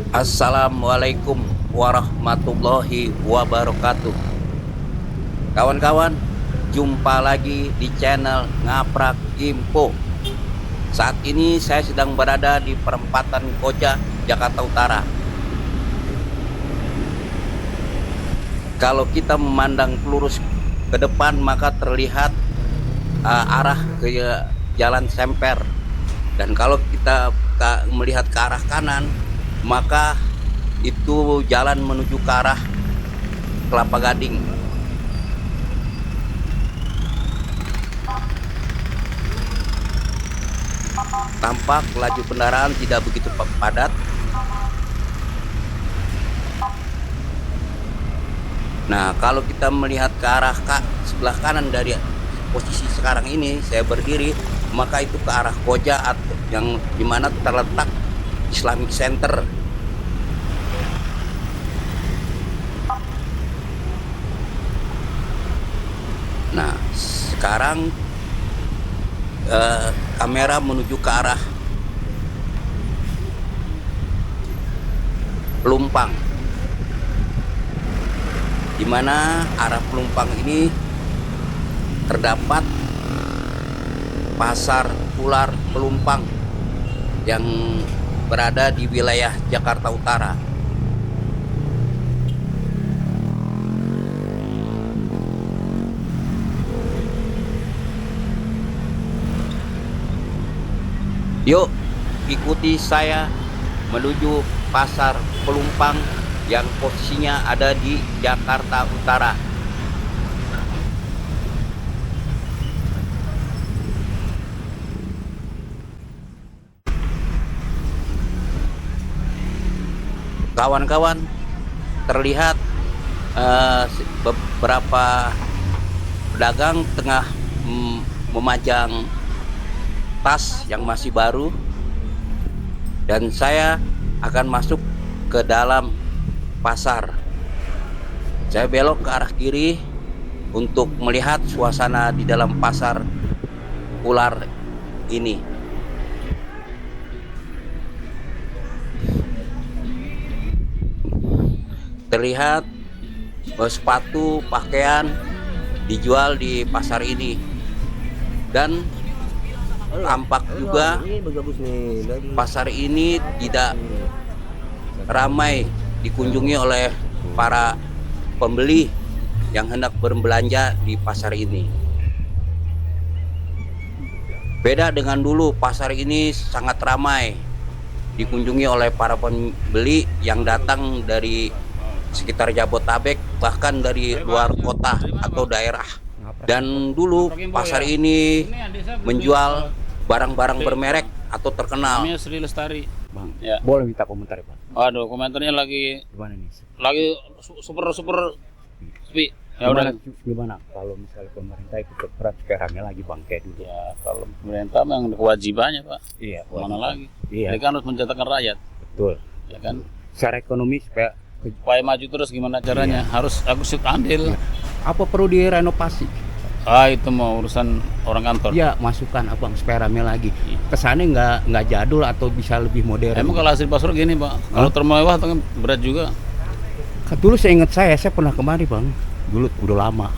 Assalamualaikum warahmatullahi wabarakatuh. Kawan-kawan, jumpa lagi di channel Ngaprak Info. Saat ini saya sedang berada di perempatan Koja, Jakarta Utara. Kalau kita memandang lurus ke depan maka terlihat arah ke Jalan Semper. Dan kalau kita melihat ke arah kanan, maka itu jalan menuju ke arah Kelapa Gading. Tampak laju kendaraan tidak begitu padat. Nah, kalau kita melihat ke arah sebelah kanan dari posisi sekarang ini saya berdiri, maka itu ke arah Koja atau yang dimana terletak Islamic Center. Nah, sekarang kamera menuju ke arah Pelumpang, dimana arah Pelumpang ini terdapat pasar ular Pelumpang yang berada di wilayah Jakarta Utara. Yuk, ikuti saya menuju pasar Pelumpang yang posisinya ada di Jakarta Utara. Kawan-kawan, terlihat beberapa pedagang tengah memajang tas yang masih baru, dan saya akan masuk ke dalam pasar. Saya belok ke arah kiri untuk melihat suasana di dalam pasar ular ini. Terlihat sepatu, pakaian dijual di pasar ini, dan tampak juga pasar ini tidak ramai dikunjungi oleh para pembeli yang hendak berbelanja di pasar ini. Beda dengan dulu, pasar ini sangat ramai dikunjungi oleh para pembeli yang datang dari sekitar Jabodetabek, bahkan dari luar kota atau daerah. Dan dulu pasar ini menjual barang-barang bermerek atau terkenal. Namanya Sri Lestari. Bang, Ya. boleh minta komentar ya, Pak? Waduh, komentarnya lagi Gimana nih? super sepi. Ya udah. Gimana kalau misalnya pemerintah ikut berperan supaya rame lagi Bang kayak dulu? Ya, kalau pemerintah memang kewajibannya, Pak. Iya. Mana lagi? Iya. Jadi kan harus mencetakkan rakyat, Betul. ya kan? Secara ekonomi Supaya maju terus gimana caranya? Harus aku andil. apa perlu direnovasi? Itu mau urusan orang kantor. Ya masukan abang supaya rame lagi. Kesannya nggak jadul atau bisa lebih modern. Emang kalau hasil pasar gini, Pak. Kalau termewah kan berat juga. Dulu saya ingat saya pernah kemari Bang. Dulu udah lama.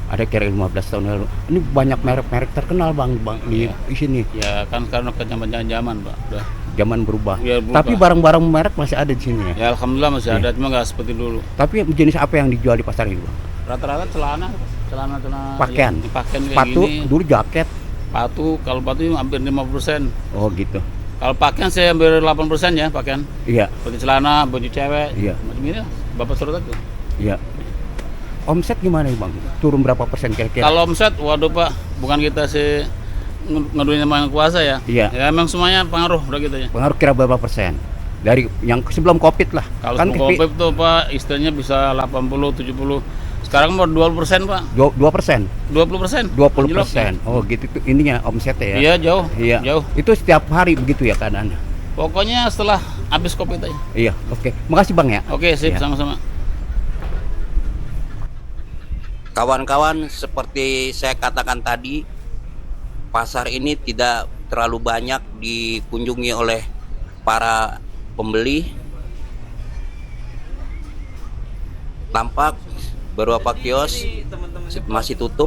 Ada kira 15 tahun lalu. Ini banyak merek-merek terkenal Bang di sini. Ya kan karena zaman, Pak. Udah. Zaman berubah. Ya, berubah. Tapi barang-barang merek masih ada di sini ya. Ya alhamdulillah masih ada, cuma nggak seperti dulu. Tapi jenis apa yang dijual di pasar ini Bang? Rata-rata celana Pakaian. ya, pakaian kayak Sepatu, gini. dulu jaket. Kalau sepatu hampir 50%. Oh gitu. Kalau pakaian saya hampir 80% ya pakaian. Iya, Seperti celana, baju cewek. Iya. Macam ini lah. Bapak suruh tadi. iya. Omset gimana nih Bang? Turun berapa persen kira-kira? Kalau omset, waduh Pak, bukan kita sih ngeduin sama yang kuasa ya. Iya. Ya emang semuanya pengaruh udah gitu ya. Pengaruh kira berapa persen? Dari yang sebelum Covid lah. Kalau kan sebelum Covid tuh Pak, istilahnya bisa 80, 70. Sekarang mau 20% Pak. 2%. 20%. 20%. Oh gitu tuh ininya omsetnya ya. Iya jauh. Iya. Jauh. Itu setiap hari begitu ya keadaannya. Pokoknya setelah habis Covid aja. Iya, oke. Makasih Bang ya. Oke, sip, Iya. sama-sama. Kawan-kawan, seperti saya katakan tadi, pasar ini tidak terlalu banyak dikunjungi oleh para pembeli, Tampak beberapa kios masih tutup.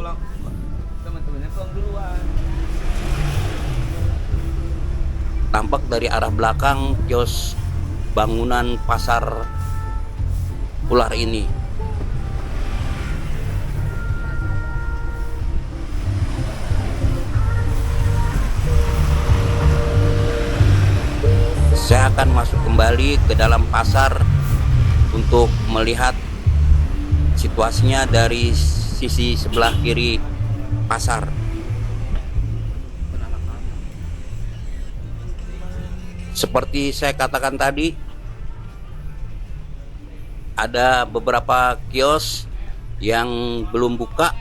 Tampak dari arah belakang kios bangunan pasar ular ini. Saya akan masuk kembali ke dalam pasar untuk melihat situasinya dari sisi sebelah kiri pasar. Seperti saya katakan tadi, ada beberapa kios yang belum buka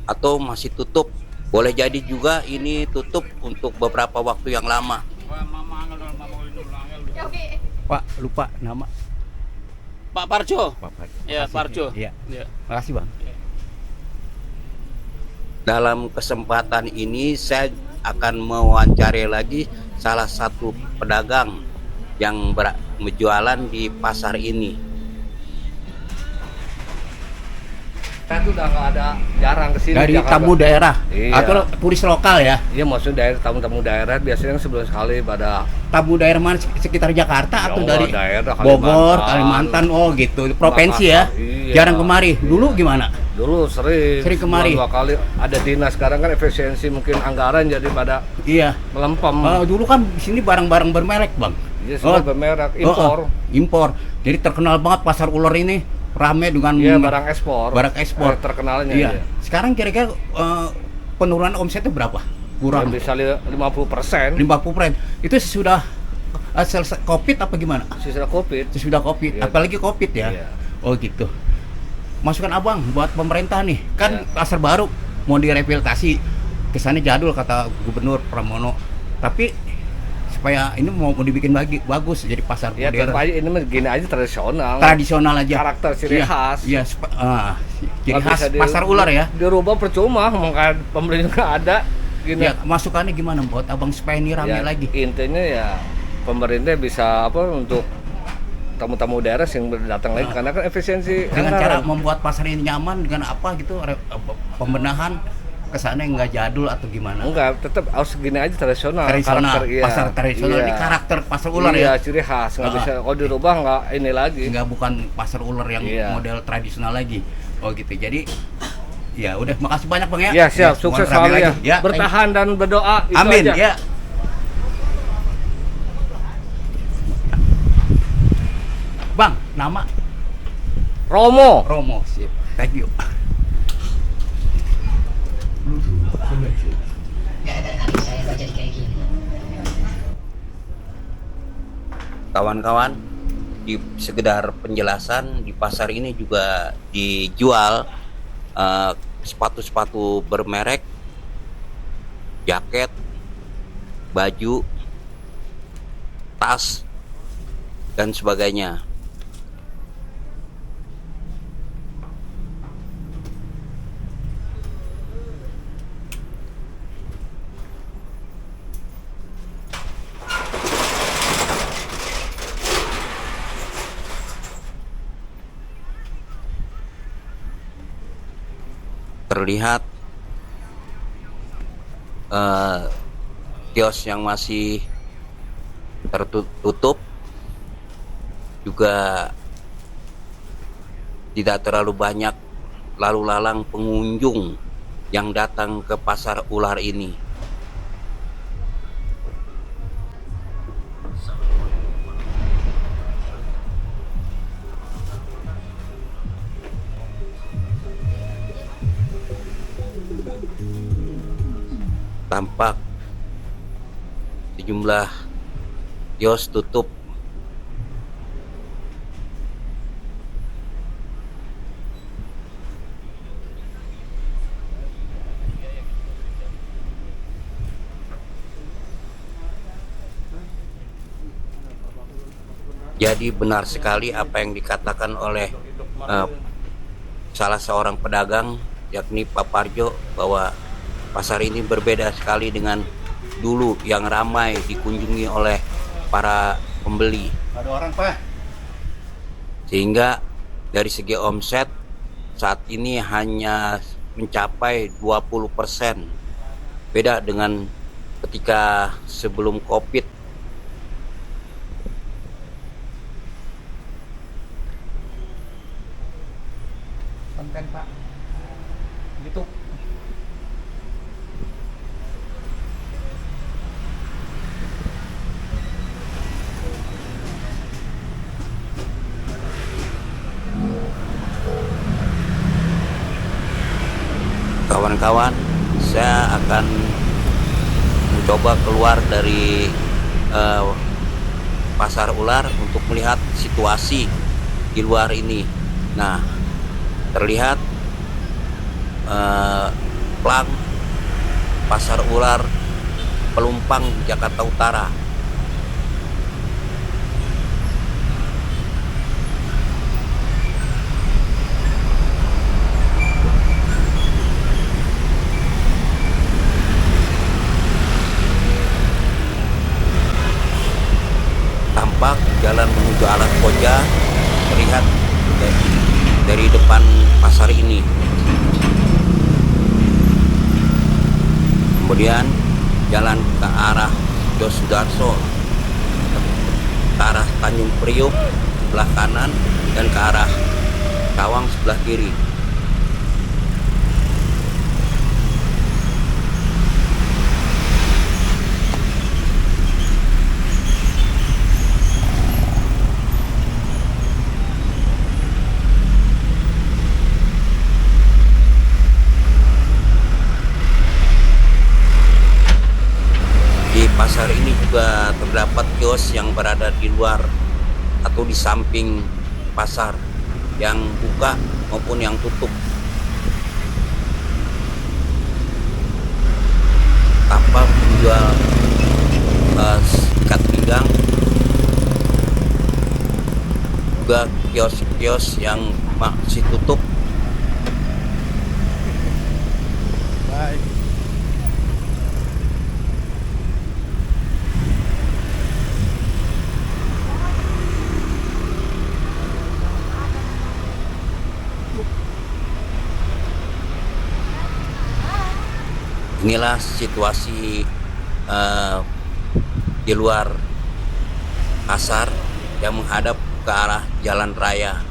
atau masih tutup. Boleh jadi juga ini tutup untuk beberapa waktu yang lama. Pak, lupa nama. Pak Parjo. Pak Parjo. Ya, Parjo. Iya. Ya. Makasih Bang. Dalam kesempatan ini saya akan mewawancari lagi salah satu pedagang yang berjualan di pasar ini. Saya tuh udah nggak ada, jarang kesini. Dari Jakarta. tamu daerah Iya. atau turis lokal ya? Iya, maksudnya tamu-tamu daerah biasanya sebulan sekali pada Tamu daerah mana, sekitar Jakarta atau Jawa, dari daerah, Bogor, Kalimantan. Kalimantan, oh gitu, provinsi ya? Makassar, iya. Jarang kemari. Dulu gimana? dulu sering. Sering kemari. Dua kali ada dinas, sekarang kan efisiensi mungkin anggaran jadi pada Iya. melempem. Dulu kan di sini barang-barang bermerek Bang. Iya, semua bermerek impor. Impor. Jadi terkenal banget pasar ular ini, rame dengan Iya, barang ekspor. Barang ekspor. Terkenalnya. Iya. Iya. Sekarang kira-kira penurunan omsetnya berapa? Kurang Ya, bisa 50%. 50%. Itu sesudah selesai Covid apa gimana? Sisa Covid. Sesudah Covid, Iya. apalagi Covid ya. Iya. Oh gitu. Masukan Abang buat pemerintah nih, kan Iya. pasar baru mau direhabilitasi. Kesannya jadul kata Gubernur Pramono. Tapi supaya ini mau dibikin bagus jadi pasar Ya, tetap modern. aja ini mah gini aja tradisional. Tradisional aja. Karakter ciri Iya, khas. Iya, ciri Nggak khas bisa pasar ular ya. Dirubah percuma, maka pembeli nggak ada. Gini. Ya, masukannya gimana buat Abang supaya ini rame Ya, lagi? intinya ya pemerintah bisa apa untuk tamu-tamu daerah yang datang lagi karena kan efisiensi Dengan cara anggaran. membuat pasar ini nyaman dengan apa gitu pembenahan kesannya nggak jadul atau gimana? Enggak, tetap harus gini aja tradisional. Tradisional, Iya. pasar tradisional Iya. ini karakter pasar ular Iya, ya. ciri khas. Nggak Ah. bisa kalau dirubah nggak ini lagi. Nggak bukan pasar ular yang Iya. model tradisional lagi. Oh gitu. Jadi ya udah, makasih banyak Bang ya. Ya siap, Ya, sukses semoga rame selalu ya. lagi. Bertahan dan berdoa. Itu Amin aja. ya. Bang, nama Romo. Romo. Sip. Thank you. Kawan-kawan, di sekedar penjelasan, di pasar ini juga dijual sepatu-sepatu bermerek, jaket, baju, tas, dan sebagainya. Terlihat kios yang masih tertutup, juga tidak terlalu banyak lalu lalang pengunjung yang datang ke pasar ular ini. Tampak sejumlah kios tutup. Jadi benar sekali apa yang dikatakan oleh salah seorang pedagang, yakni Pak Parjo, bahwa pasar ini berbeda sekali dengan dulu yang ramai dikunjungi oleh para pembeli. Ada orang Pak. Sehingga dari segi omset saat ini hanya mencapai 20%. Beda dengan ketika sebelum Covid. Konten Pak YouTube. Kawan-kawan, saya akan mencoba keluar dari pasar ular untuk melihat situasi di luar ini. Nah, terlihat plang pasar ular Pelumpang, Jakarta Utara. Tampak jalan menuju Alas Koja terlihat dari depan pasar ini. Kemudian jalan ke arah Jos Sudarso, ke arah Tanjung Priuk sebelah kanan, dan ke arah Cawang sebelah kiri. Di pasar ini juga terdapat kios yang berada di luar atau di samping pasar, yang buka maupun yang tutup. Tampak menjual ikat pinggang, juga kios-kios yang masih tutup. Inilah situasi di luar pasar yang menghadap ke arah jalan raya.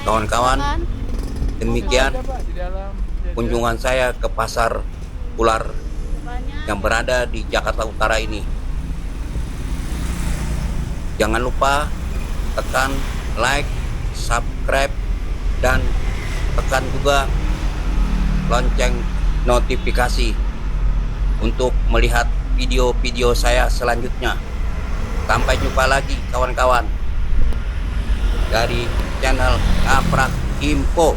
Kawan-kawan, demikian kunjungan saya ke pasar ular yang berada di Jakarta Utara ini. Jangan lupa tekan like, subscribe, dan tekan juga lonceng notifikasi untuk melihat video-video saya selanjutnya. Sampai jumpa lagi kawan-kawan dari channel Ngaprak Info.